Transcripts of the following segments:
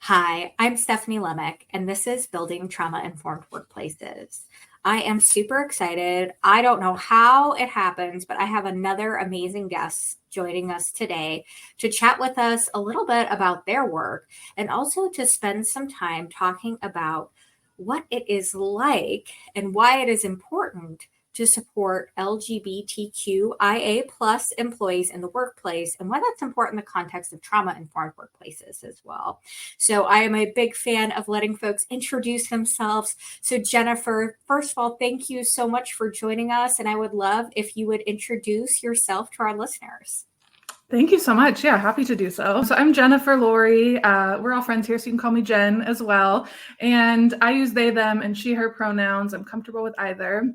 Hi, I'm Stephanie Lemick, and this is Building Trauma-Informed Workplaces. I am super excited. I don't know how it happens, but I have another amazing guest joining us today to chat with us a little bit about their work and also to spend some time talking about what it is like and why it is important to support LGBTQIA plus employees in the workplace and why that's important in the context of trauma-informed workplaces as well. So I am a big fan of letting folks introduce themselves. So Jennifer, first of all, thank you so much for joining us. And I would love if you would introduce yourself to our listeners. Thank you so much. Yeah, happy to do so. So I'm Jennifer, Laurie. We're all friends here, so you can call me Jen as well. And I use they, them, and she, her pronouns. I'm comfortable with either.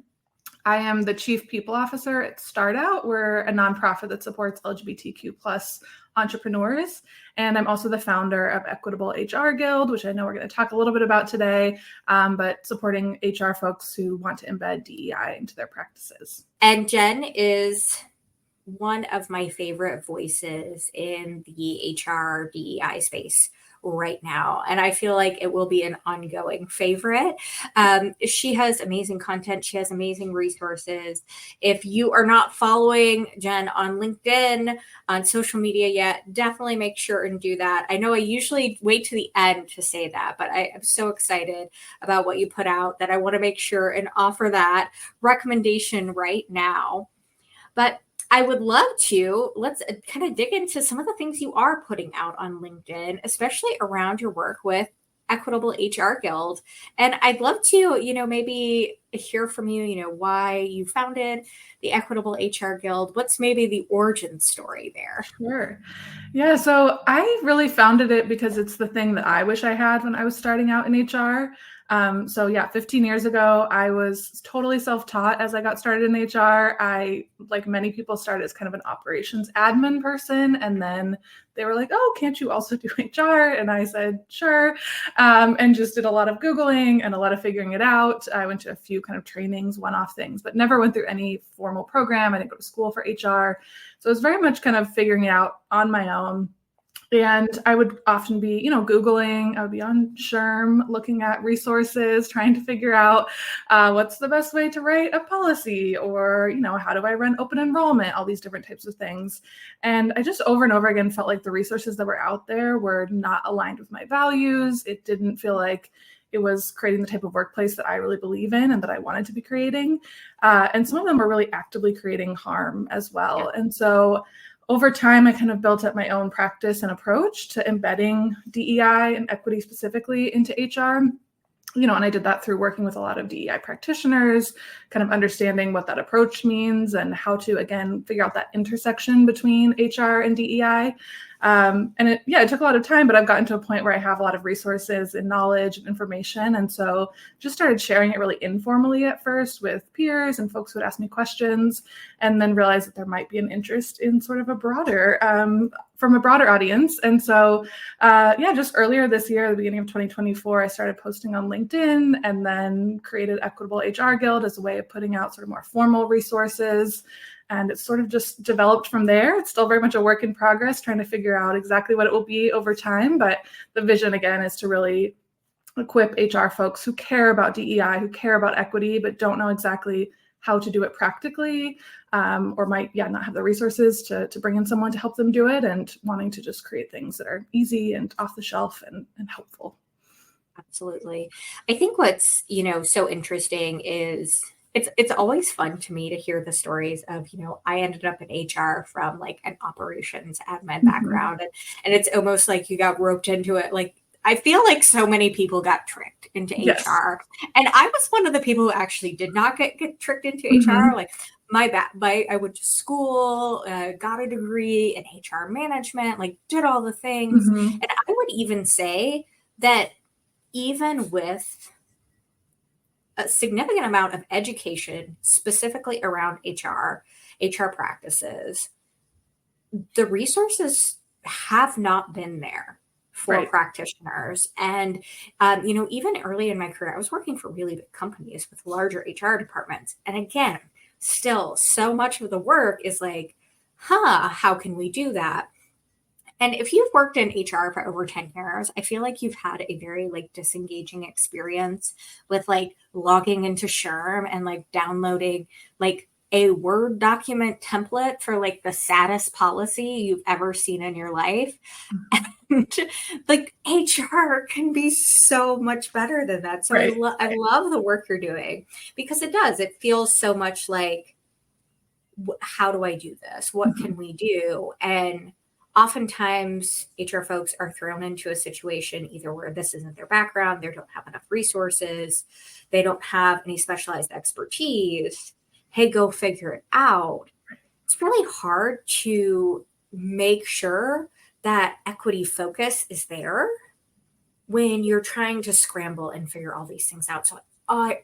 I am the Chief People Officer at StartOut. We're a nonprofit that supports LGBTQ plus entrepreneurs. And I'm also the founder of Equitable HR Guild, which I know we're going to talk a little bit about today, but supporting HR folks who want to embed DEI into their practices. And Jen is one of my favorite voices in the HR DEI space right now. And I feel like it will be an ongoing favorite. She has amazing content. She has amazing resources. If you are not following Jen on LinkedIn, on social media yet, definitely make sure and do that. I know I usually wait to the end to say that, but I am so excited about what you put out that I want to make sure and offer that recommendation right now. But I would love to, let's kind of dig into some of the things you are putting out on LinkedIn, especially around your work with Equitable HR Guild. And I'd love to, maybe hear from you, why you founded the Equitable HR Guild. What's maybe the origin story there? Sure. Yeah, so I really founded it because it's the thing that I wish I had when I was starting out in HR. 15 years ago, I was totally self-taught as I got started in HR. I, like many people, started as kind of an operations admin person. And then they were like, oh, can't you also do HR? And I said, sure. And just did a lot of Googling and a lot of figuring it out. I went to a few kind of trainings, one-off things, but never went through any formal program. I didn't go to school for HR. So it was very much kind of figuring it out on my own. And I would often be, Googling, I would be on SHRM looking at resources, trying to figure out what's the best way to write a policy or, how do I run open enrollment, all these different types of things. And I just over and over again felt like the resources that were out there were not aligned with my values. It didn't feel like it was creating the type of workplace that I really believe in and that I wanted to be creating. And some of them were really actively creating harm as well. And so over time, I kind of built up my own practice and approach to embedding DEI and equity specifically into HR. And I did that through working with a lot of DEI practitioners, kind of understanding what that approach means and how to, again, figure out that intersection between HR and DEI. It took a lot of time, but I've gotten to a point where I have a lot of resources and knowledge and information. And so just started sharing it really informally at first with peers and folks who would ask me questions, and then realized that there might be an interest in sort of a broader, from a broader audience. And so, just earlier this year, the beginning of 2024, I started posting on LinkedIn and then created Equitable HR Guild as a way of putting out sort of more formal resources. And it's sort of just developed from there. It's still very much a work in progress, trying to figure out exactly what it will be over time. But the vision, again, is to really equip HR folks who care about DEI, who care about equity, but don't know exactly how to do it practically, or might not have the resources to bring in someone to help them do it, and wanting to just create things that are easy and off the shelf and helpful. Absolutely. I think what's, so interesting is it's always fun to me to hear the stories of, I ended up in HR from like an operations admin background. And it's almost like you got roped into it. Like, I feel like so many people got tricked into HR. And I was one of the people who actually did not get tricked into HR. Like I went to school, got a degree in HR management, like did all the things. And I would even say that even with a significant amount of education, specifically around HR practices, the resources have not been there for practitioners. And, even early in my career, I was working for really big companies with larger HR departments. And again, still so much of the work is like, how can we do that? And if you've worked in HR for over 10 years, I feel like you've had a very like disengaging experience with like logging into SHRM and like downloading like a Word document template for like the saddest policy you've ever seen in your life. And like HR can be so much better than that. So Right. I love the work you're doing because it does. It feels so much like, how do I do this? What Mhm. can we do? And oftentimes HR folks are thrown into a situation either where this isn't their background, they don't have enough resources, they don't have any specialized expertise. Hey, go figure it out. It's really hard to make sure that equity focus is there when you're trying to scramble and figure all these things out. So I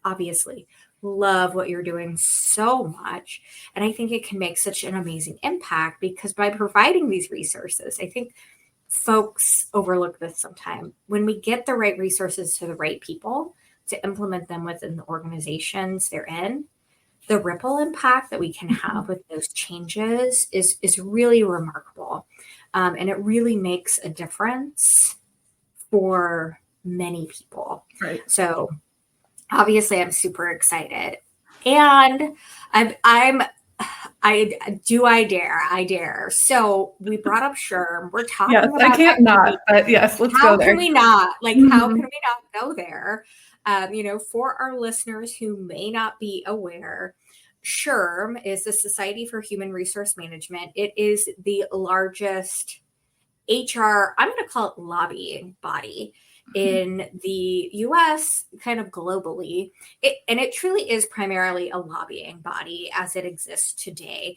obviously love what you're doing so much. And I think it can make such an amazing impact because by providing these resources, I think folks overlook this sometimes. When we get the right resources to the right people to implement them within the organizations they're in, the ripple impact that we can have with those changes is really remarkable. And it really makes a difference for many people. Right. So obviously I'm super excited. And I'm I dare. So we brought up SHRM. We're Yes, talking I about can't not, equity. but yes, let's How go can there. we not? Like, how can Mhm. we not go there? For our listeners who may not be aware, SHRM is the Society for Human Resource Management. It is the largest HR, I'm going to call it lobbying body in the US, kind of globally. And it truly is primarily a lobbying body as it exists today.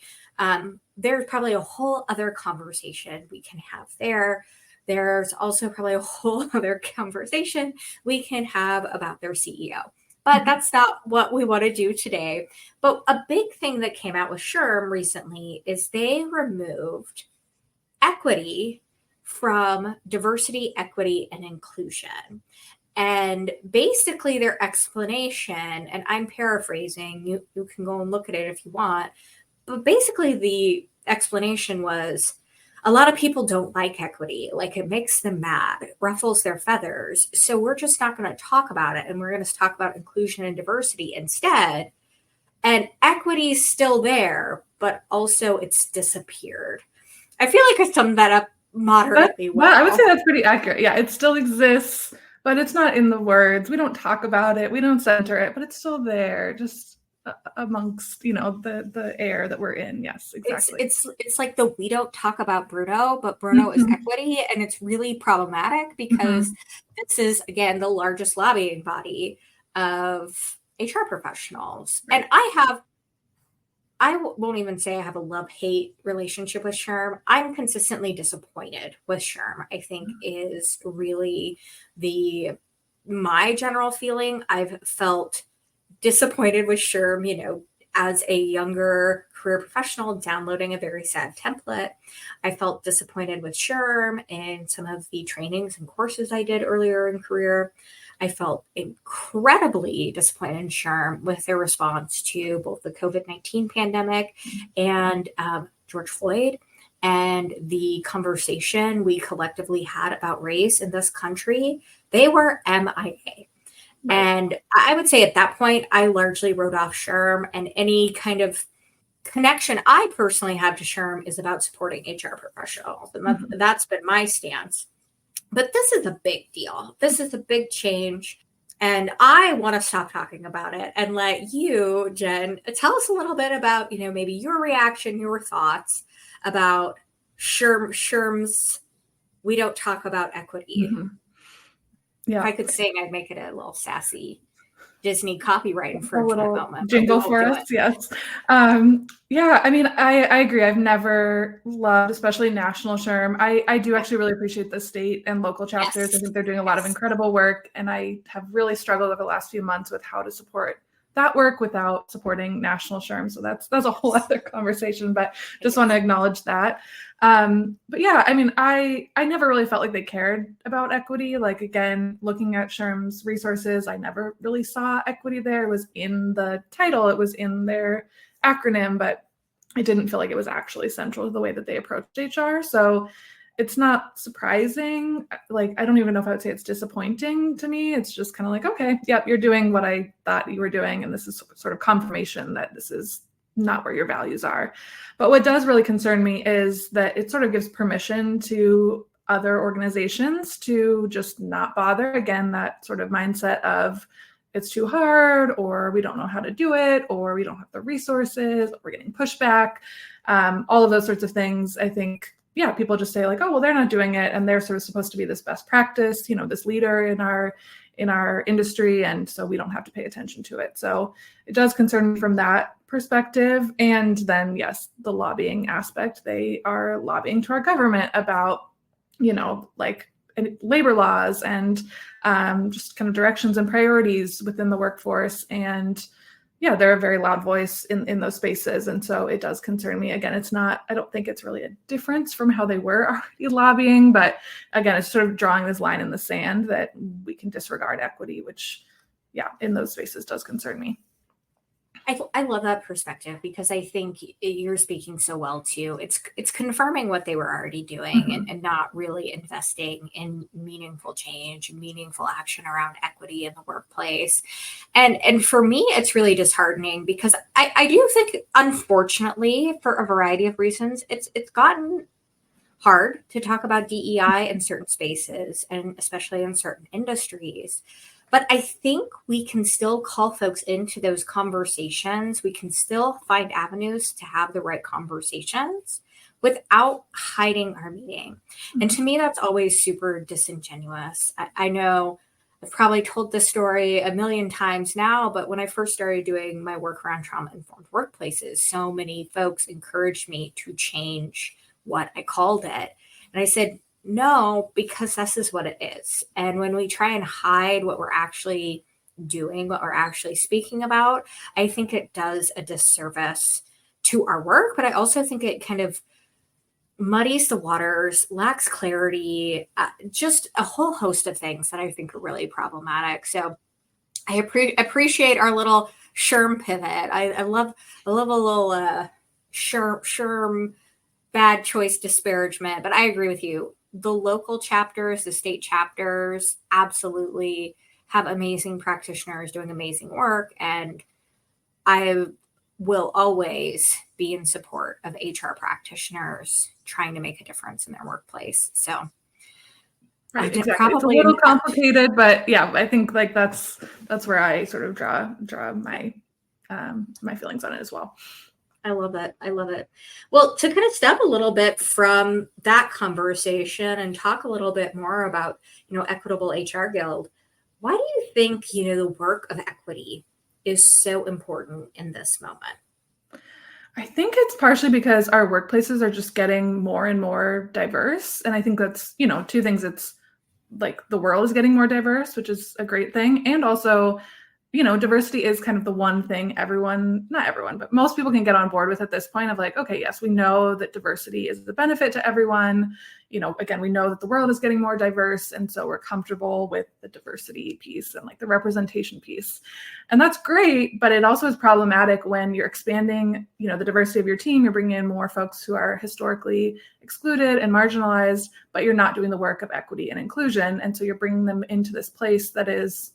There's probably a whole other conversation we can have there. There's also probably a whole other conversation we can have about their CEO. But that's not what we want to do today. But a big thing that came out with SHRM recently is they removed equity from diversity, equity, and inclusion. And basically, their explanation, and I'm paraphrasing, you can go and look at it if you want, but basically, the explanation was a lot of people don't like equity. Like it makes them mad, it ruffles their feathers. So we're just not going to talk about it. And we're going to talk about inclusion and diversity instead. And equity is still there, but also it's disappeared. I feel like I summed that up moderately I would say well. that's pretty accurate. Yeah, it still exists, but it's not in the words. We don't talk about it. We don't center it, but it's still there, just amongst the air that we're in. Yes, It's exactly. it's it's like the we don't talk about Bruno, but Bruno is Mhm. equity, and it's really problematic because Mhm. this is again the largest lobbying body of HR professionals. And Right. won't even say I have a love-hate relationship with SHRM. I'm consistently disappointed with SHRM, I think is really the my general feeling. I've felt disappointed with SHRM, as a younger career professional downloading a very sad template. I felt disappointed with SHRM and some of the trainings and courses I did earlier in career. I felt incredibly disappointed in SHRM with their response to both the COVID-19 pandemic and George Floyd and the conversation we collectively had about race in this country. They were MIA. Right. And I would say at that point, I largely wrote off SHRM, and any kind of connection I personally have to SHRM is about supporting HR professionals. And Mhm. that's been my stance. But this is a big deal. This is a big change. And I want to stop talking about it and let you, Jen, tell us a little bit about, maybe your reaction, your thoughts about SHRM's We Don't Talk About Equity. Mhm. If Yeah. I could sing, I'd make it a little sassy Disney copyright A infringement little moment, but we jingle won't for do us, it. yes. Yeah, I mean, I agree. I've never loved, especially national SHRM. I do actually really appreciate the state and local chapters. I Yes. think they're doing a lot of Yes. incredible work, and I have really struggled over the last few months with how to support that work without supporting national SHRM. So that's a whole Yes. other conversation, but It just want to is. acknowledge that. But yeah, I mean, I never really felt like they cared about equity. Like again, looking at SHRM's resources, I never really saw equity there. It was in the title, it was in their acronym, but I didn't feel like it was actually central to the way that they approached HR. So it's not surprising. Like, I don't even know if I would say it's disappointing to me. It's just kind of like, okay, yep, you're doing what I thought you were doing. And this is sort of confirmation that this is not where your values are. But what does really concern me is that it sort of gives permission to other organizations to just not bother. Again, that sort of mindset of it's too hard, or we don't know how to do it, or we don't have the resources, or we're getting pushback. All of those sorts of things, I think, yeah, people just say like, oh, well, they're not doing it, and they're sort of supposed to be this best practice, this leader in our industry, and so we don't have to pay attention to it. So it does concern me from that perspective. And then, yes, the lobbying aspect. They are lobbying to our government about, like labor laws and just kind of directions and priorities within the workforce. And yeah, they're a very loud voice in those spaces. And so it does concern me. Again, I don't think it's really a difference from how they were already lobbying, but again, it's sort of drawing this line in the sand that we can disregard equity, which, yeah, in those spaces does concern me. I love that perspective because I think you're speaking so well too. It's confirming what they were already doing and not really investing in meaningful change, meaningful action around equity in the workplace. And for me, it's really disheartening because I do think, unfortunately, for a variety of reasons, it's gotten hard to talk about DEI in certain spaces and especially in certain industries. But I think we can still call folks into those conversations. We can still find avenues to have the right conversations without hiding our meaning. And to me, that's always super disingenuous. I know I've probably told this story a million times now, but when I first started doing my work around trauma-informed workplaces, so many folks encouraged me to change what I called it. And I said, no, because this is what it is. And when we try and hide what we're actually doing, what we're actually speaking about, I think it does a disservice to our work. But I also think it kind of muddies the waters, lacks clarity, just a whole host of things that I think are really problematic. So I appreciate our little SHRM pivot. I love a little SHRM bad choice disparagement, but I agree with you. The local chapters, the state chapters absolutely have amazing practitioners doing amazing work. And I will always be in support of HR practitioners trying to make a difference in their workplace. So right, exactly. It's a little complicated, but yeah, I think like that's where I sort of draw my my feelings on it as well. I love it. I love it. Well, to kind of step a little bit from that conversation and talk a little bit more about, Equitable HR Guild, why do you think, the work of equity is so important in this moment? I think it's partially because our workplaces are just getting more and more diverse. And I think that's, two things. It's like the world is getting more diverse, which is a great thing. And also, diversity is kind of the one thing not everyone, but most people can get on board with at this point of like, okay, yes, we know that diversity is the benefit to everyone. Again, we know that the world is getting more diverse. And so we're comfortable with the diversity piece and like the representation piece. And that's great, but it also is problematic when you're expanding, the diversity of your team. You're bringing in more folks who are historically excluded and marginalized, but you're not doing the work of equity and inclusion. And so you're bringing them into this place that is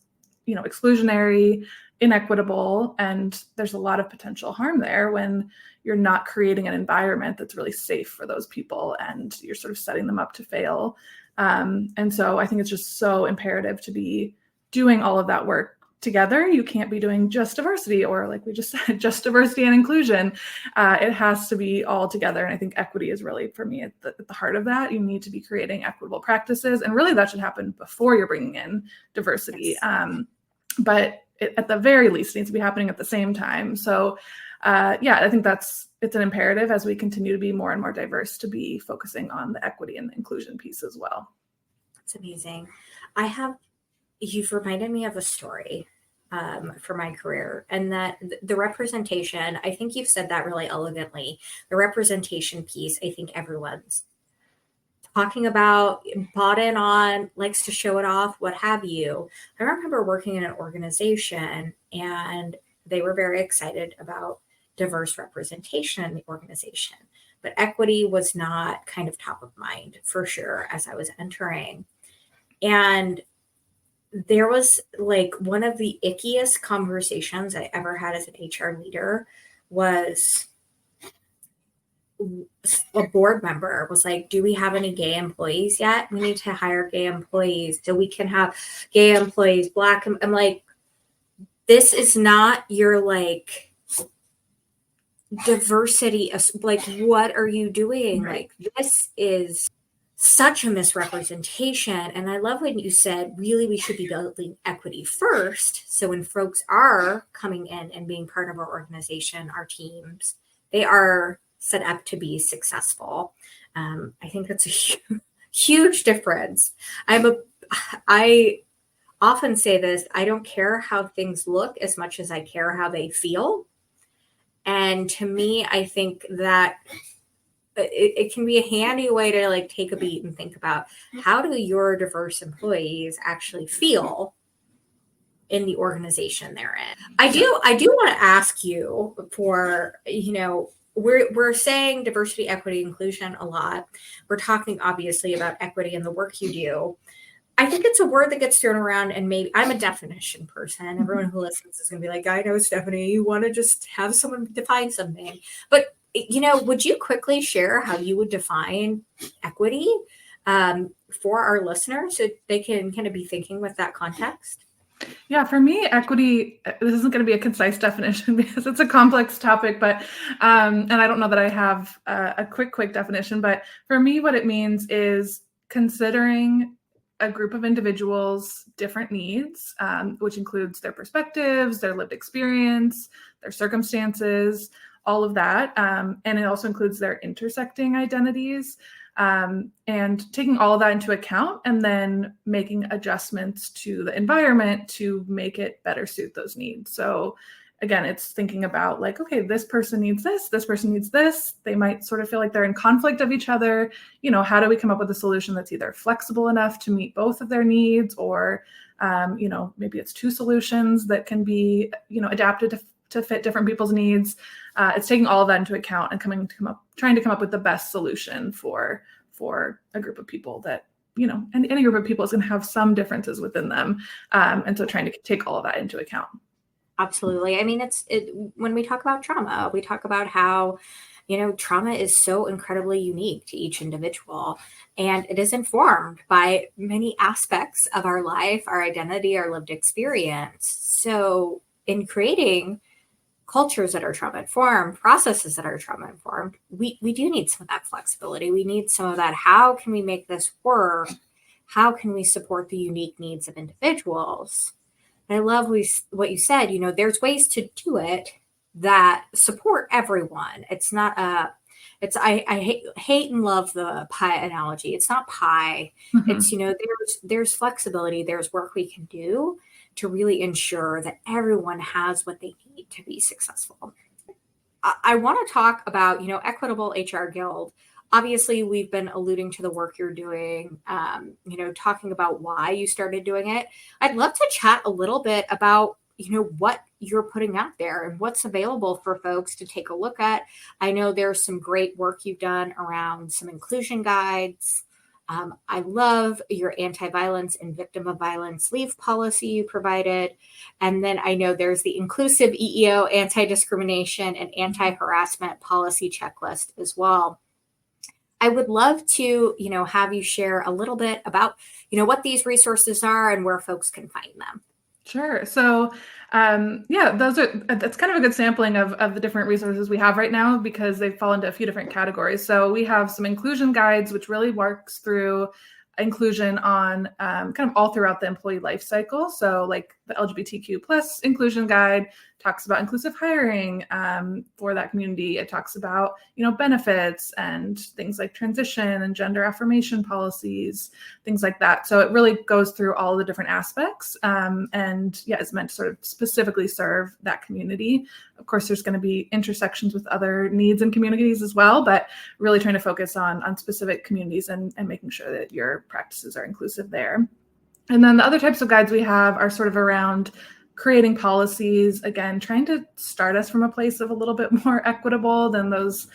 exclusionary, inequitable, and there's a lot of potential harm there when you're not creating an environment that's really safe for those people and you're sort of setting them up to fail. And so I think it's just so imperative to be doing all of that work together. You can't be doing just diversity or, like we just said, just diversity and inclusion. It has to be all together. And I think equity is really, for me, at the heart of that. You need to be creating equitable practices. And really that should happen before you're bringing in diversity. Yes. But at the very least, it needs to be happening at the same time. So I think it's an imperative as we continue to be more and more diverse to be focusing on the equity and the inclusion piece as well. That's amazing. You've reminded me of a story for my career, and that the representation, I think you've said that really elegantly. The representation piece, I think everyone's talking about, bought in on, likes to show it off, what have you. I remember working in an organization and they were very excited about, diverse representation in the organization. But equity was not kind of top of mind for sure as I was entering. And there was like one of the ickiest conversations I ever had as an HR leader was a board member was like, do we have any gay employees yet? We need to hire gay employees so we can have gay employees, Black. I'm like, this is not your like diversity. Like, what are you doing? Right. Like, this is such a misrepresentation. And I love when you said, really, we should be building equity first. So when folks are coming in and being part of our organization, our teams, they are set up to be successful. I think that's a huge difference. I often say this, I don't care how things look as much as I care how they feel. And to me, I think that it can be a handy way to like take a beat and think about how do your diverse employees actually feel in the organization they're in. I do want to ask you for, we're saying diversity, equity, inclusion a lot. We're talking obviously about equity and the work you do. I think it's a word that gets thrown around, and maybe I'm a definition person. Everyone who listens is going to be like, I know, Stephanie, you want to just have someone define something. But, would you quickly share how you would define equity for our listeners so they can kind of be thinking with that context? Yeah, for me, equity, this isn't going to be a concise definition because it's a complex topic, but, and I don't know that I have a quick definition, but for me, what it means is considering a group of individuals' different needs, which includes their perspectives, their lived experience, their circumstances, all of that. And it also includes their intersecting identities. And taking all of that into account and then making adjustments to the environment to make it better suit those needs. So again, it's thinking about like, okay, this person needs this person needs this. They might sort of feel like they're in conflict of each other. How do we come up with a solution that's either flexible enough to meet both of their needs, or, maybe it's two solutions that can be, adapted to fit different people's needs. It's taking all of that into account and trying to come up with the best solution for a group of people that, and any group of people is going to have some differences within them. And so trying to take all of that into account. Absolutely. I mean, when we talk about trauma, we talk about how, trauma is so incredibly unique to each individual, and it is informed by many aspects of our life, our identity, our lived experience. So in creating cultures that are trauma informed, processes that are trauma informed, we do need some of that flexibility. We need some of that. How can we make this work? How can we support the unique needs of individuals? And I love what you said, there's ways to do it that support everyone. It's not I hate and love the pie analogy. It's not pie. Mm-hmm. It's, there's flexibility. There's work we can do to really ensure that everyone has what they need to be successful. I want to talk about, Equitable HR Guild. Obviously, we've been alluding to the work you're doing, talking about why you started doing it. I'd love to chat a little bit about, what you're putting out there and what's available for folks to take a look at. I know there's some great work you've done around some inclusion guides. I love your anti-violence and victim of violence leave policy you provided. And then I know there's the inclusive EEO anti-discrimination and anti-harassment policy checklist as well. I would love to, have you share a little bit about, what these resources are and where folks can find them. Sure. So, that's kind of a good sampling of the different resources we have right now, because they fall into a few different categories. So we have some inclusion guides, which really works through inclusion on kind of all throughout the employee life cycle. So like the LGBTQ plus inclusion guide talks about inclusive hiring for that community. It talks about, benefits and things like transition and gender affirmation policies, things like that. So it really goes through all the different aspects it's meant to sort of specifically serve that community. Of course, there's going to be intersections with other needs and communities as well, but really trying to focus on specific communities and making sure that your practices are inclusive there. And then the other types of guides we have are sort of around creating policies, again, trying to start us from a place of a little bit more equitable than those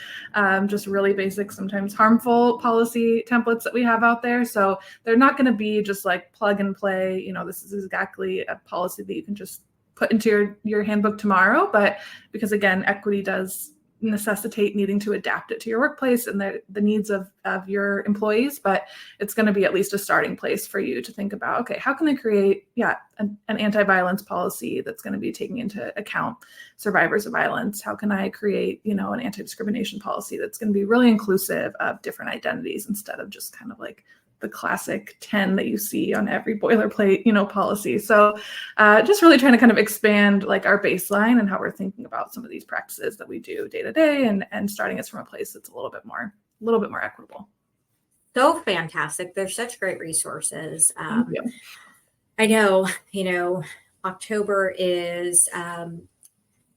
just really basic, sometimes harmful policy templates that we have out there. So they're not going to be just like plug and play, this is exactly a policy that you can just put into your handbook tomorrow. But because again, equity does necessitate needing to adapt it to your workplace and the needs of your employees, but it's going to be at least a starting place for you to think about, okay, how can I create an anti-violence policy that's going to be taking into account survivors of violence? How can I create an anti-discrimination policy that's going to be really inclusive of different identities instead of just kind of like the classic 10 that you see on every boilerplate, policy. So just really trying to kind of expand like our baseline and how we're thinking about some of these practices that we do day to day and starting us from a place that's a little bit more equitable. So fantastic. There's such great resources. I know, October is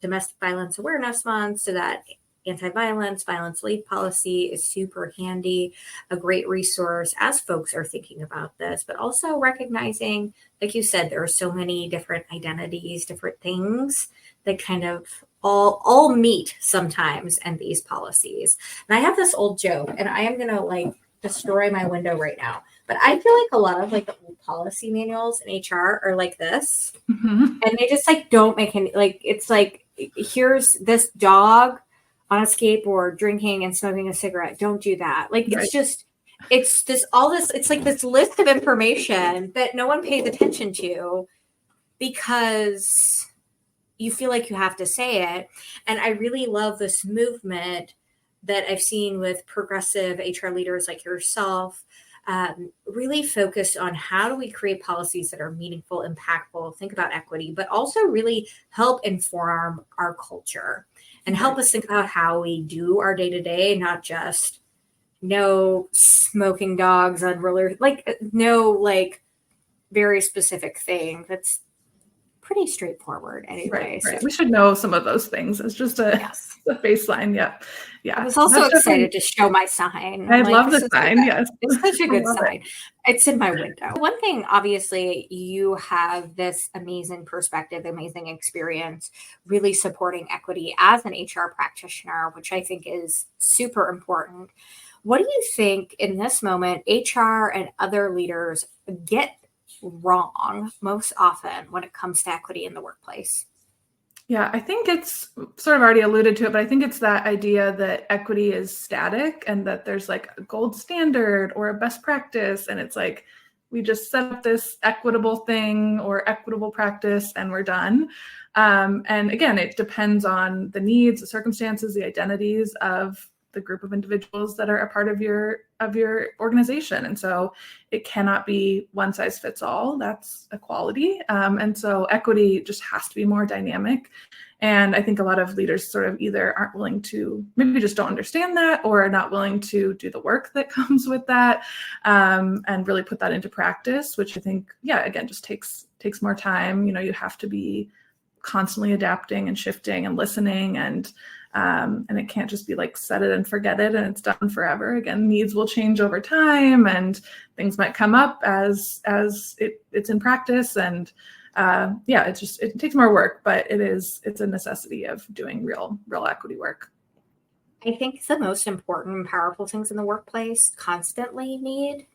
Domestic Violence Awareness Month, so that anti-violence, violence leave policy is super handy, a great resource as folks are thinking about this, but also recognizing, like you said, there are so many different identities, different things that kind of all meet sometimes in these policies. And I have this old joke, and I am going to like destroy my window right now, but I feel like a lot of like the old policy manuals in HR are like this, and they just like don't make any, like, it's like, here's this dog on a skateboard drinking and smoking a cigarette. Don't do that. Like, it's just, it's this, all this, it's like this list of information that no one pays attention to because you feel like you have to say it. And I really love this movement that I've seen with progressive HR leaders like yourself, really focused on how do we create policies that are meaningful, impactful, think about equity, but also really help inform our culture and help us think about how we do our day-to-day, not just no smoking dogs on roller, like no like very specific thing. That's pretty straightforward anyway. Right. We should know some of those things. It's just a baseline. Yeah. I was also excited to show my sign. I love the sign. Yes. It's such a good sign. It's in my window. One thing, obviously, you have this amazing perspective, amazing experience, really supporting equity as an HR practitioner, which I think is super important. What do you think in this moment HR and other leaders get wrong most often when it comes to equity in the workplace? Yeah, I think it's sort of already alluded to it, but I think it's that idea that equity is static and that there's like a gold standard or a best practice. And it's like, we just set up this equitable thing or equitable practice and we're done. And again, it depends on the needs, the circumstances, the identities of the group of individuals that are a part of your organization. And so it cannot be one size fits all. That's equality. And so equity just has to be more dynamic. And I think a lot of leaders sort of either aren't willing to, maybe just don't understand that, or are not willing to do the work that comes with that, and really put that into practice, which I think, again, just takes more time. You have to be constantly adapting and shifting and listening, and it can't just be like set it and forget it and it's done forever. Again, needs will change over time and things might come up as it's in practice. And it takes more work, but it's a necessity of doing real equity work. I think the most important and powerful things in the workplace constantly need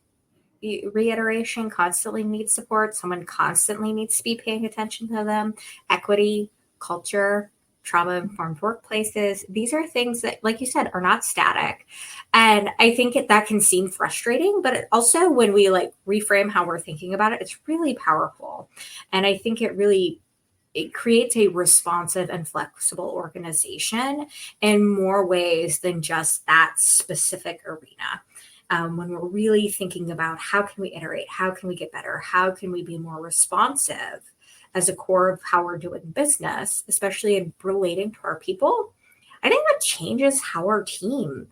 reiteration, constantly need support. Someone constantly needs to be paying attention to them. Equity, culture, trauma-informed workplaces. These are things that, like you said, are not static. And I think that can seem frustrating, but it also, when we like reframe how we're thinking about it, it's really powerful. And I think it creates a responsive and flexible organization in more ways than just that specific arena. When we're really thinking about how can we iterate, how can we get better, how can we be more responsive as a core of how we're doing business, especially in relating to our people, I think that changes how our team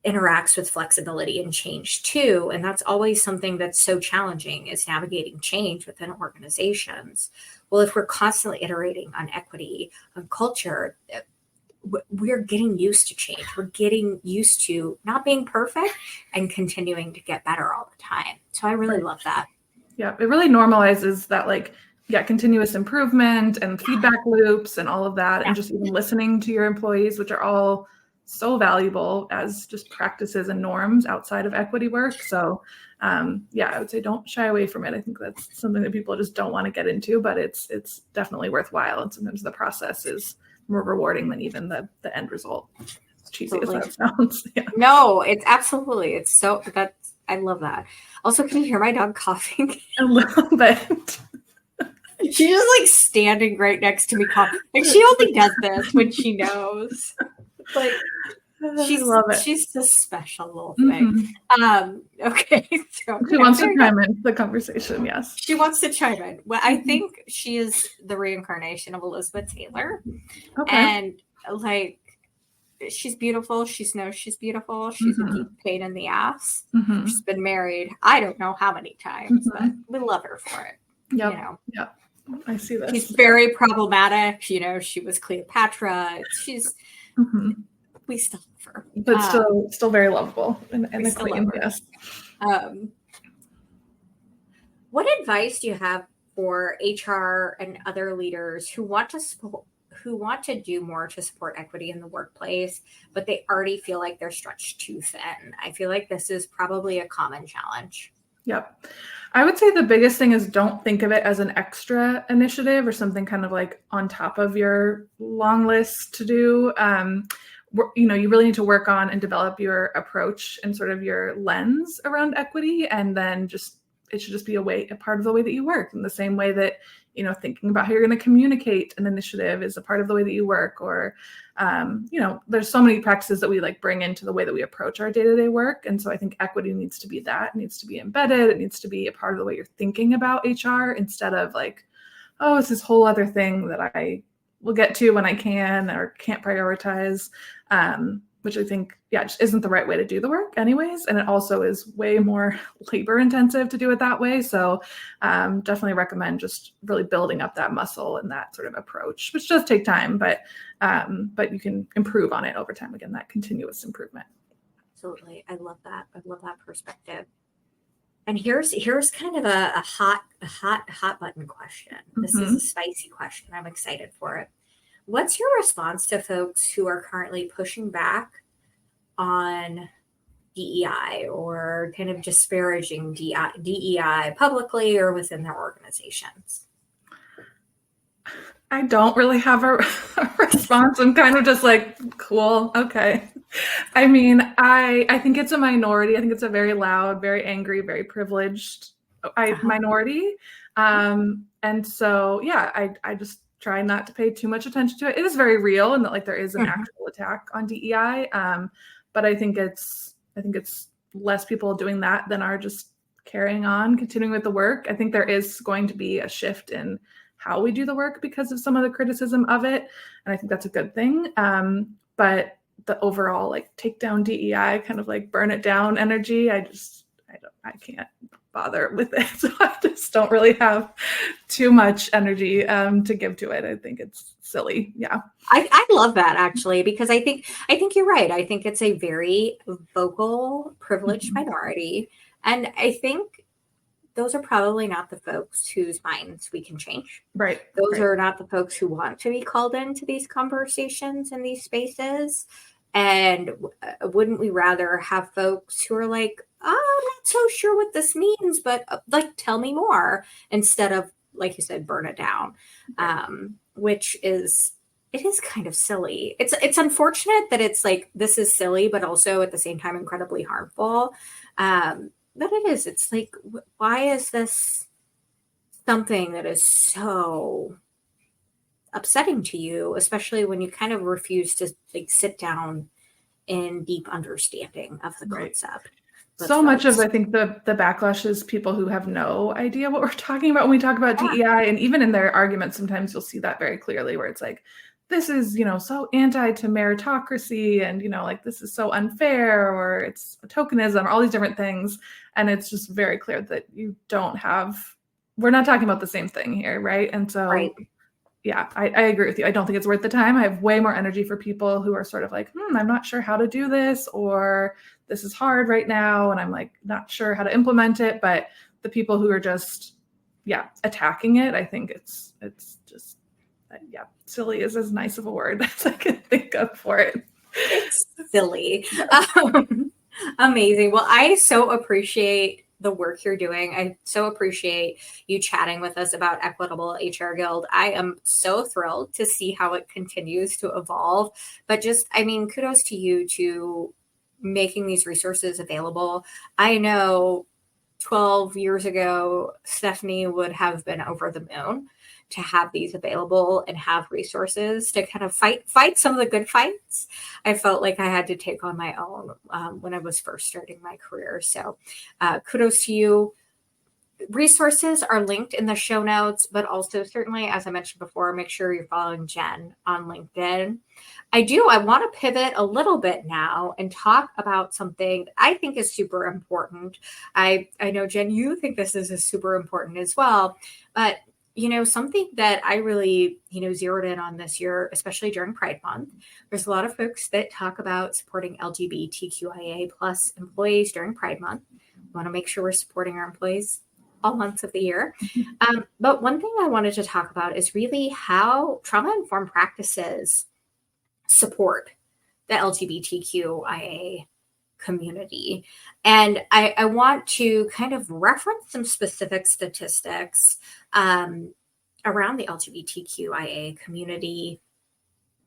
interacts with flexibility and change too. And that's always something that's so challenging, is navigating change within organizations. Well, if we're constantly iterating on equity, on culture, we're getting used to change. We're getting used to not being perfect and continuing to get better all the time. So I really love that. Yeah, it really normalizes that like continuous improvement and feedback loops and all of that, Yeah. and just even listening to your employees, which are all so valuable as just practices and norms outside of equity work. So I would say don't shy away from it. I think that's something that people just don't want to get into, but it's definitely worthwhile. And sometimes the process is more rewarding than even the end result. As cheesy as that sounds. Yeah. No, it's absolutely. I love that. Also, can you hear my dog coughing? A little bit. She's just like standing right next to me coughing. Like she only does this when she knows. Like she's a special little thing. Okay. So she wants to chime in the conversation, yes. She wants to chime in. Well, I think she is the reincarnation of Elizabeth Taylor. Okay. And like she's beautiful. She knows she's beautiful. She's a deep pain in the ass. She's been married I don't know how many times, but we love her for it. Yep. You know. Yep. I see this. She's very problematic. You know, she was Cleopatra. She's we still love her. But still very lovable and a queen, yes. What advice do you have for HR and other leaders who want to do more to support equity in the workplace, but they already feel like they're stretched too thin? I feel like this is probably a common challenge. Yep. I would say the biggest thing is don't think of it as an extra initiative or something kind of like on top of your long list to do. You really need to work on and develop your approach and sort of your lens around equity. And then it should just be a part of the way that you work, in the same way that, thinking about how you're going to communicate an initiative is a part of the way that you work. Or, there's so many practices that we like bring into the way that we approach our day-to-day work. And so I think equity needs to be that. It needs to be embedded. It needs to be a part of the way you're thinking about HR, instead of like, oh, it's this whole other thing that I will get to when I can or can't prioritize, which I think, just isn't the right way to do the work anyways. And it also is way more labor intensive to do it that way. So definitely recommend just really building up that muscle and that sort of approach, which does take time, but you can improve on it over time. Again, that continuous improvement. Absolutely. I love that. I love that perspective. And here's kind of a hot button question. This is a spicy question. I'm excited for it. What's your response to folks who are currently pushing back on DEI or kind of disparaging DEI publicly or within their organizations? I don't really have a response. I'm kind of just like, cool, okay. I mean, I think it's a minority. I think it's a very loud, very angry, very privileged minority. And so, I just try not to pay too much attention to it. It is very real, and that like there is an actual attack on DEI. But I think it's less people doing that than are just continuing with the work. I think there is going to be a shift in how we do the work because of some of the criticism of it. And I think that's a good thing. But the overall like take down DEI, kind of like burn it down energy, I can't bother with it. So I just don't really have too much energy to give to it. I think it's silly. Yeah. I love that actually, because I think you're right. I think it's a very vocal, privileged minority. And I think those are probably not the folks whose minds we can change. Right. Those are not the folks who want to be called into these conversations and these spaces. And wouldn't we rather have folks who are like, oh, I'm not so sure what this means, but like, tell me more, instead of, like you said, burn it down, which is, it is kind of silly. It's unfortunate that it's like, this is silly, but also at the same time, incredibly harmful. But it's like, why is this something that is so upsetting to you, especially when you kind of refuse to like sit down in deep understanding of the concept? So much of, I think, the backlash is people who have no idea what we're talking about when we talk about DEI. And even in their arguments, sometimes you'll see that very clearly, where it's like, this is, so anti to meritocracy, and, like, this is so unfair, or it's tokenism, or all these different things. And it's just very clear that we're not talking about the same thing here. Right. And so, I agree with you. I don't think it's worth the time. I have way more energy for people who are sort of like, I'm not sure how to do this, or this is hard right now, and I'm like, not sure how to implement it. But the people who are just attacking it. I think it's just, silly is as nice of a word as I can think of for it. It's silly. Amazing. Well, I so appreciate the work you're doing. I so appreciate you chatting with us about Equitable HR Guild. I am so thrilled to see how it continues to evolve. But just, I mean, kudos to you to making these resources available. I know 12 years ago, Stephanie would have been over the moon to have these available and have resources to kind of fight some of the good fights I felt like I had to take on my own when I was first starting my career. So kudos to you. Resources are linked in the show notes, but also certainly, as I mentioned before, make sure you're following Jen on LinkedIn. I want to pivot a little bit now and talk about something I think is super important. I know, Jen, you think this is super important as well, but something that I really, zeroed in on this year, especially during Pride Month, there's a lot of folks that talk about supporting LGBTQIA plus employees during Pride Month. We want to make sure we're supporting our employees all months of the year. But one thing I wanted to talk about is really how trauma-informed practices support the LGBTQIA community. And I want to kind of reference some specific statistics around the LGBTQIA community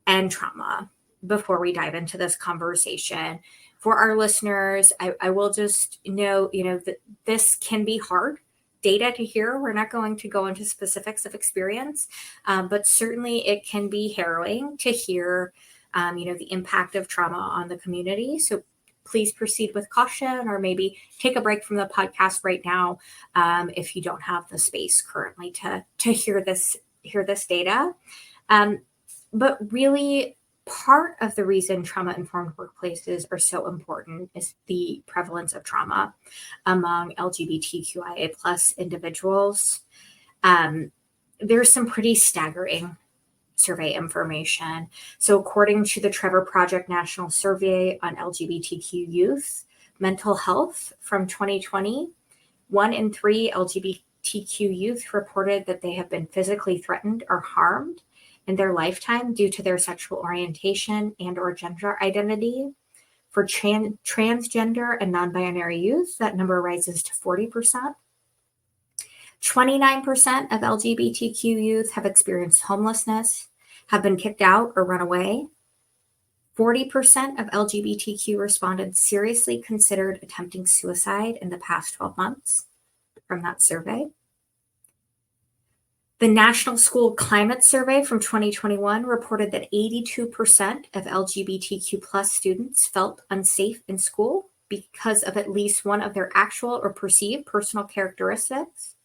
and trauma before we dive into this conversation. For our listeners, I will just note, that this can be hard data to hear. We're not going to go into specifics of experience, but certainly it can be harrowing to hear, the impact of trauma on the community. So please proceed with caution, or maybe take a break from the podcast right now if you don't have the space currently to hear this data. But really, part of the reason trauma-informed workplaces are so important is the prevalence of trauma among LGBTQIA plus individuals. There's some pretty staggering survey information. So according to the Trevor Project National Survey on LGBTQ youth mental health from 2020, 1 in 3 LGBTQ youth reported that they have been physically threatened or harmed in their lifetime due to their sexual orientation and or gender identity. For transgender and non-binary youth, that number rises to 40%. 29% of LGBTQ youth have experienced homelessness, have been kicked out or run away. 40% of LGBTQ respondents seriously considered attempting suicide in the past 12 months from that survey. The National School Climate Survey from 2021 reported that 82% of LGBTQ plus students felt unsafe in school because of at least one of their actual or perceived personal characteristics.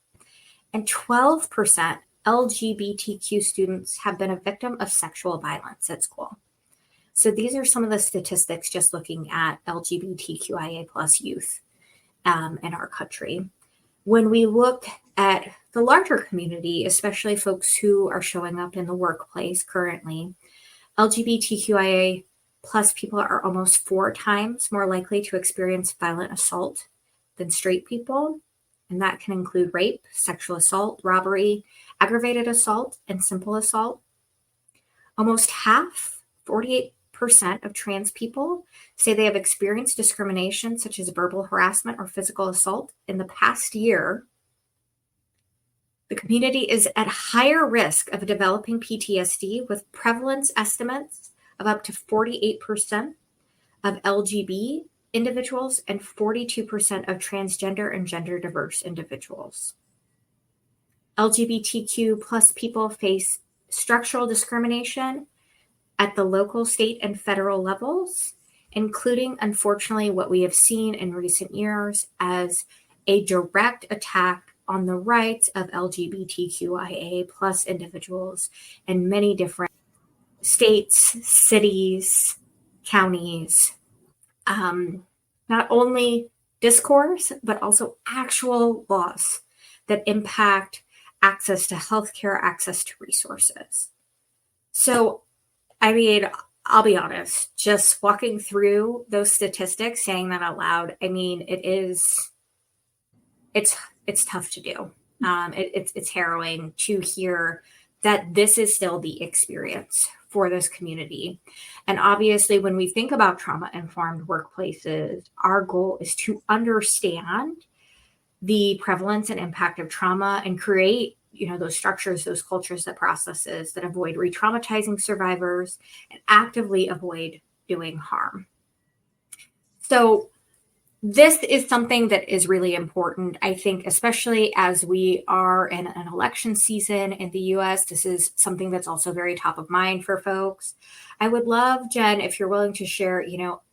And 12% LGBTQ students have been a victim of sexual violence at school. So these are some of the statistics just looking at LGBTQIA plus youth in our country. When we look at the larger community, especially folks who are showing up in the workplace currently, LGBTQIA plus people are almost 4 times more likely to experience violent assault than straight people. And that can include rape, sexual assault, robbery, aggravated assault, and simple assault. Almost half, 48% of trans people say they have experienced discrimination such as verbal harassment or physical assault in the past year. The community is at higher risk of developing PTSD, with prevalence estimates of up to 48% of LGB individuals and 42% of transgender and gender diverse individuals. LGBTQ plus people face structural discrimination at the local, state, and federal levels, including, unfortunately, what we have seen in recent years as a direct attack on the rights of LGBTQIA plus individuals in many different states, cities, counties. Not only discourse, but also actual laws that impact access to healthcare, access to resources. So, I mean, I'll be honest, just walking through those statistics, saying that out loud, I mean, it's tough to do. It's harrowing to hear that this is still the experience for this community. And obviously, when we think about trauma-informed workplaces, our goal is to understand the prevalence and impact of trauma and create, those structures, those cultures, the processes that avoid re-traumatizing survivors and actively avoid doing harm. So this is something that is really important, I think, especially as we are in an election season in the US. This is something that's also very top of mind for folks. I would love, Jen, if you're willing to share,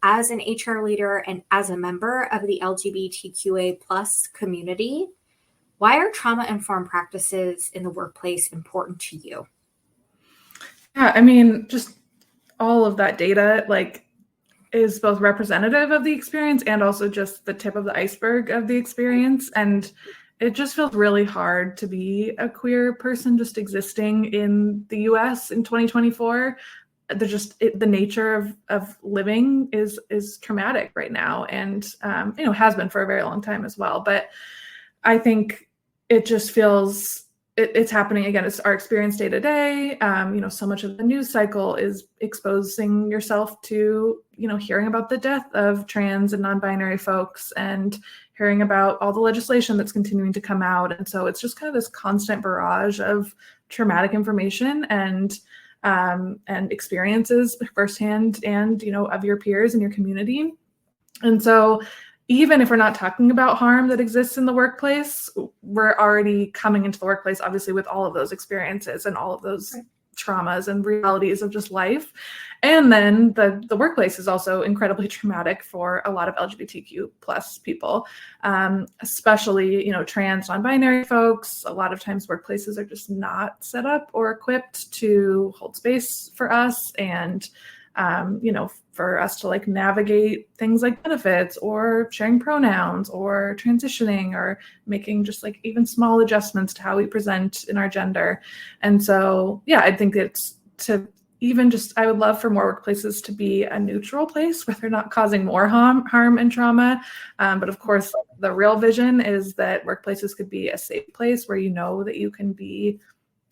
as an HR leader and as a member of the LGBTQA plus community, why are trauma-informed practices in the workplace important to you? Yeah, I mean, just all of that data, is both representative of the experience and also just the tip of the iceberg of the experience. And it just feels really hard to be a queer person just existing in the US in 2024. The nature of living is traumatic right now, and has been for a very long time as well. But I think it just feels it's happening again. It's our experience day to day. So much of the news cycle is exposing yourself to, hearing about the death of trans and non-binary folks and hearing about all the legislation that's continuing to come out. And so it's just kind of this constant barrage of traumatic information and experiences firsthand and, of your peers and your community. And so even if we're not talking about harm that exists in the workplace, we're already coming into the workplace, obviously, with all of those experiences and all of those traumas and realities of just life. And then the workplace is also incredibly traumatic for a lot of LGBTQ plus people, especially, trans, non-binary folks. A lot of times workplaces are just not set up or equipped to hold space for us and for us to navigate things like benefits or sharing pronouns or transitioning or making just even small adjustments to how we present in our gender. And so, yeah, I think it's I would love for more workplaces to be a neutral place where they're not causing more harm and trauma. But of course, the real vision is that workplaces could be a safe place where that you can be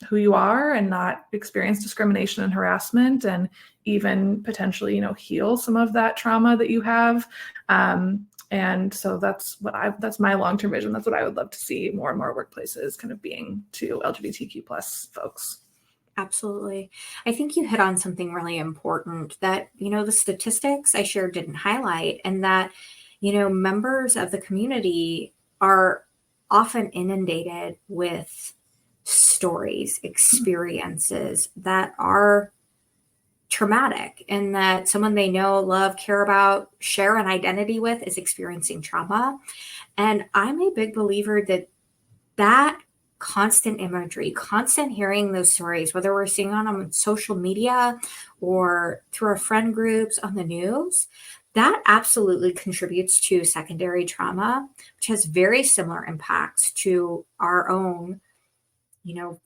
who you are and not experience discrimination and harassment, and even potentially, heal some of that trauma that you have. And so that's my long-term vision. That's what I would love to see more and more workplaces kind of being to LGBTQ plus folks. Absolutely. I think you hit on something really important that, the statistics I shared didn't highlight, and that, members of the community are often inundated with stories, experiences that are traumatic, and that someone they know, love, care about, share an identity with is experiencing trauma. And I'm a big believer that constant imagery, constant hearing those stories, whether we're seeing on social media or through our friend groups on the news, that absolutely contributes to secondary trauma, which has very similar impacts to our own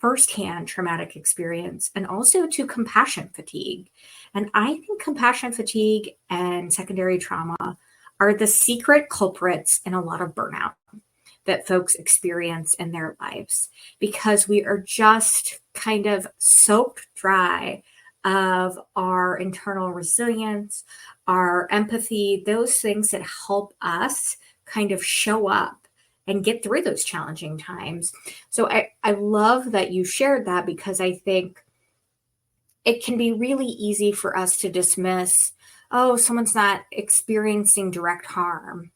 firsthand traumatic experience, and also to compassion fatigue. And I think compassion fatigue and secondary trauma are the secret culprits in a lot of burnout that folks experience in their lives, because we are just kind of soaked dry of our internal resilience, our empathy, those things that help us kind of show up and get through those challenging times. So I love that you shared that, because I think it can be really easy for us to dismiss, oh, someone's not experiencing direct harm,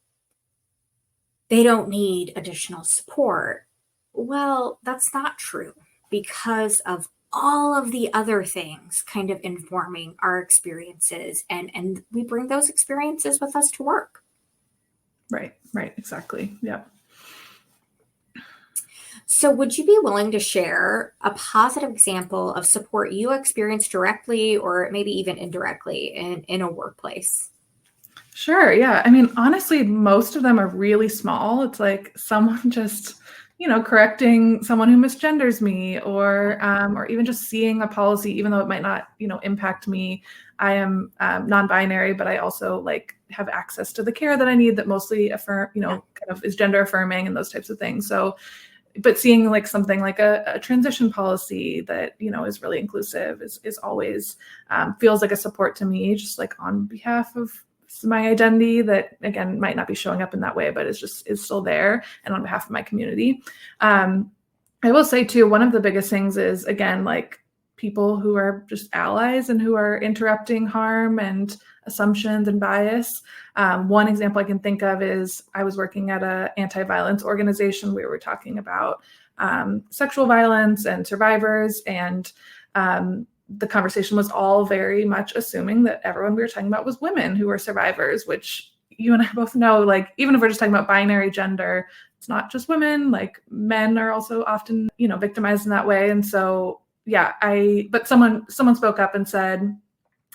they don't need additional support. Well, that's not true, because of all of the other things kind of informing our experiences, and we bring those experiences with us to work. Right, exactly. Yeah. So would you be willing to share a positive example of support you experienced directly or maybe even indirectly in a workplace? Sure. Yeah. I mean, honestly, most of them are really small. It's like someone just, correcting someone who misgenders me, or even just seeing a policy, even though it might not, impact me. I am non-binary, but I also have access to the care that I need that mostly kind of is gender affirming and those types of things. So but seeing like something like a transition policy that, you know, is really inclusive is always feels like a support to me, just like on behalf of my identity that, again, might not be showing up in that way, but is still there, and on behalf of my community. I will say too, one of the biggest things is, again, like people who are just allies and who are interrupting harm and assumptions and bias. One example I can think of is I was working at an anti-violence organization. We were talking about sexual violence and survivors, and the conversation was all very much assuming that everyone we were talking about was women who were survivors, which you and I both know, like, even if we're just talking about binary gender, it's not just women, like men are also often, you know, victimized in that way. And so, yeah, but someone spoke up and said,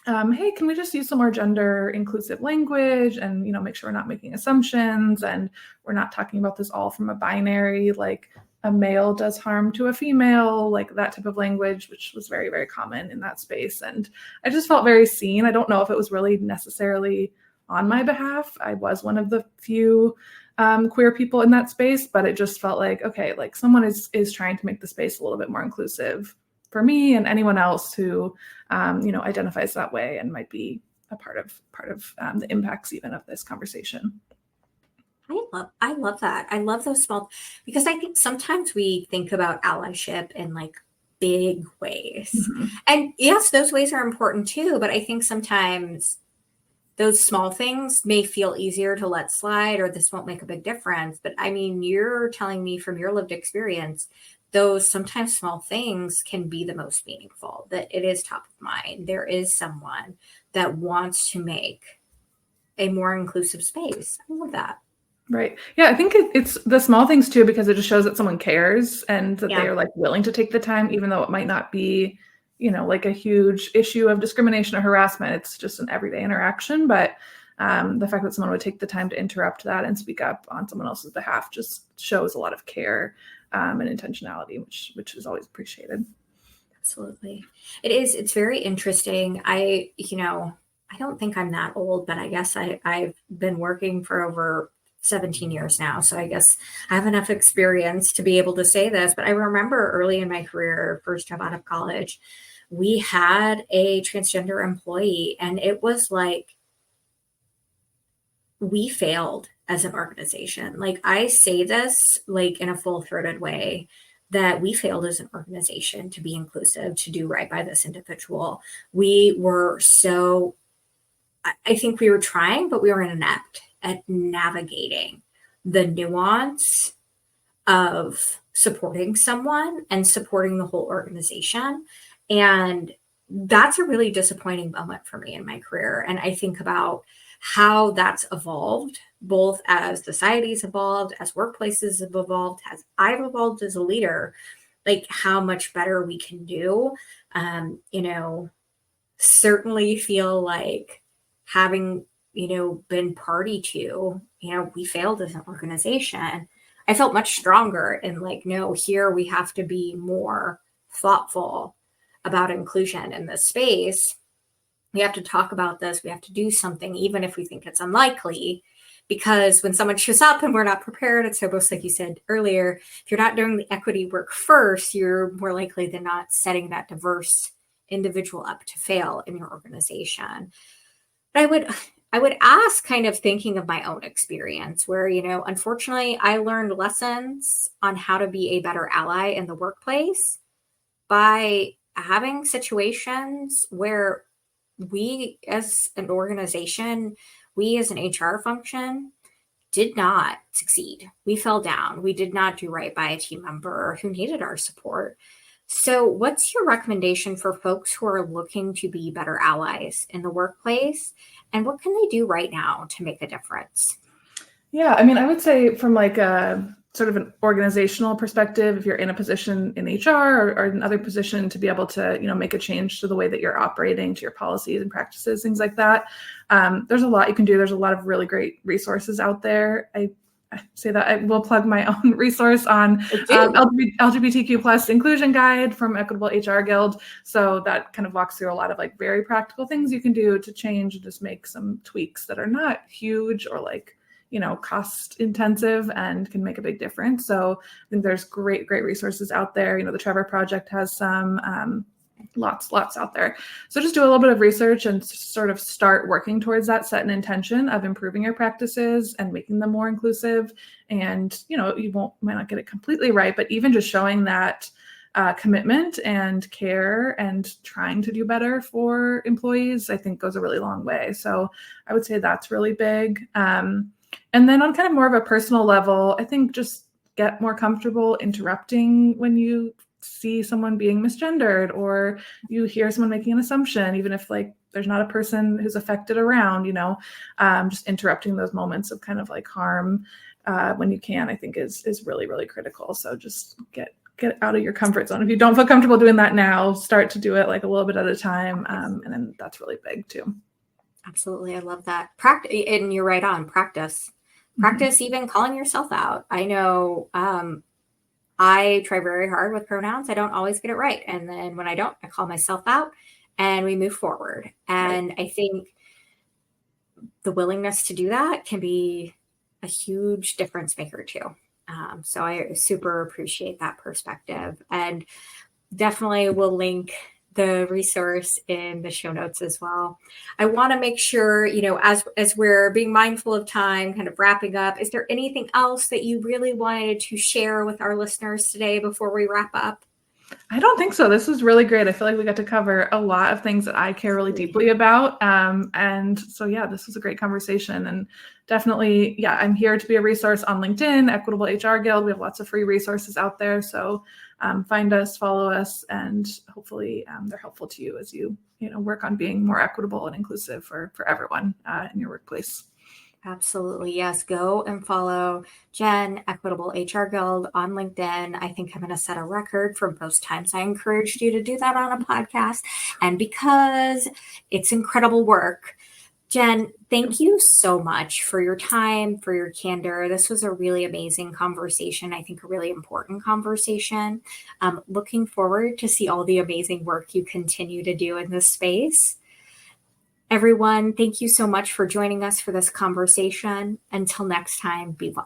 hey, can we just use some more gender inclusive language and, you know, make sure we're not making assumptions and we're not talking about this all from a binary, like a male does harm to a female, like that type of language, which was very, very common in that space. And I just felt very seen. I don't know if it was really necessarily on my behalf. I was one of the few queer people in that space, but it just felt like, okay, like someone is trying to make the space a little bit more inclusive for me and anyone else who, you know, identifies that way and might be a part of the impacts even of this conversation. I love that. I love those small, because I think sometimes we think about allyship in like big ways. Mm-hmm. And yes, those ways are important too, but I think sometimes those small things may feel easier to let slide, or this won't make a big difference. But I mean, you're telling me from your lived experience, those sometimes small things can be the most meaningful, that it is top of mind. There is someone that wants to make a more inclusive space. I love that. Right. Yeah, I think it's the small things too, because it just shows that someone cares and that they are like willing to take the time, even though it might not be, you know, like a huge issue of discrimination or harassment. It's just an everyday interaction. But the fact that someone would take the time to interrupt that and speak up on someone else's behalf just shows a lot of care and intentionality, which is always appreciated. Absolutely. It is. It's very interesting. I don't think I'm that old, but I guess I've been working for over 17 years now. So I guess I have enough experience to be able to say this, but I remember early in my career, first job out of college, we had a transgender employee, and it was like, we failed as an organization. Like, I say this like in a full-throated way, that we failed as an organization to be inclusive, to do right by this individual. We were so, I think we were trying, but we were inept at navigating the nuance of supporting someone and supporting the whole organization. And that's a really disappointing moment for me in my career. And I think about how that's evolved, both as society's evolved, as workplaces have evolved, as I've evolved as a leader, like how much better we can do. You know, certainly feel like having, you know, been party to, you know, we failed as an organization, I felt much stronger in like, no, here we have to be more thoughtful about inclusion in this space. We have to talk about this. We have to do something, even if we think it's unlikely, because when someone shows up and we're not prepared, it's almost like you said earlier, if you're not doing the equity work first, you're more likely than not setting that diverse individual up to fail in your organization. But I would ask, kind of thinking of my own experience where, you know, unfortunately, I learned lessons on how to be a better ally in the workplace by having situations where we as an organization, we as an HR function did not succeed. We fell down. We did not do right by a team member who needed our support. So what's your recommendation for folks who are looking to be better allies in the workplace? And what can they do right now to make a difference? Yeah, I mean, I would say from like a sort of an organizational perspective, if you're in a position in HR or another position, to be able to, you know, make a change to the way that you're operating, to your policies and practices, things like that. There's a lot you can do. There's a lot of really great resources out there. I say that I will plug my own resource on LGBTQ plus inclusion guide from Equitable HR Guild. So that kind of walks through a lot of like very practical things you can do to change and just make some tweaks that are not huge or like, cost intensive and can make a big difference. So I think there's great resources out there. The Trevor Project has some, lots out there. So just do a little bit of research and sort of start working towards that, set an intention of improving your practices and making them more inclusive. And, you might not get it completely right, but even just showing that commitment and care and trying to do better for employees, I think goes a really long way. So I would say that's really big. And then on kind of more of a personal level, I think just get more comfortable interrupting when you see someone being misgendered or you hear someone making an assumption, even if there's not a person who's affected around, just interrupting those moments of kind of harm when you can, I think is really critical. So just get out of your comfort zone. If you don't feel comfortable doing that now, start to do it a little bit at a time. And then that's really big too. Absolutely. I love that. And you're right on practice, even calling yourself out. I know, I try very hard with pronouns. I don't always get it right. And then when I don't, I call myself out and we move forward. And right. I think the willingness to do that can be a huge difference maker too. So I super appreciate that perspective, and definitely will link the resource in the show notes as well. I want to make sure, as we're being mindful of time, kind of wrapping up, is there anything else that you really wanted to share with our listeners today before we wrap up? I don't think so. This was really great. I feel like we got to cover a lot of things that I care really deeply about. And so, this was a great conversation. And definitely, I'm here to be a resource on LinkedIn, Equitable HR Guild. We have lots of free resources out there. So find us, follow us, and hopefully they're helpful to you as you work on being more equitable and inclusive for everyone in your workplace. Absolutely. Yes. Go and follow Jen, Equitable HR Guild on LinkedIn. I think I'm going to set a record for most times I encouraged you to do that on a podcast. And because it's incredible work, Jen, thank you so much for your time, for your candor. This was a really amazing conversation. I think a really important conversation. Looking forward to see all the amazing work you continue to do in this space. Everyone, thank you so much for joining us for this conversation. Until next time, be well.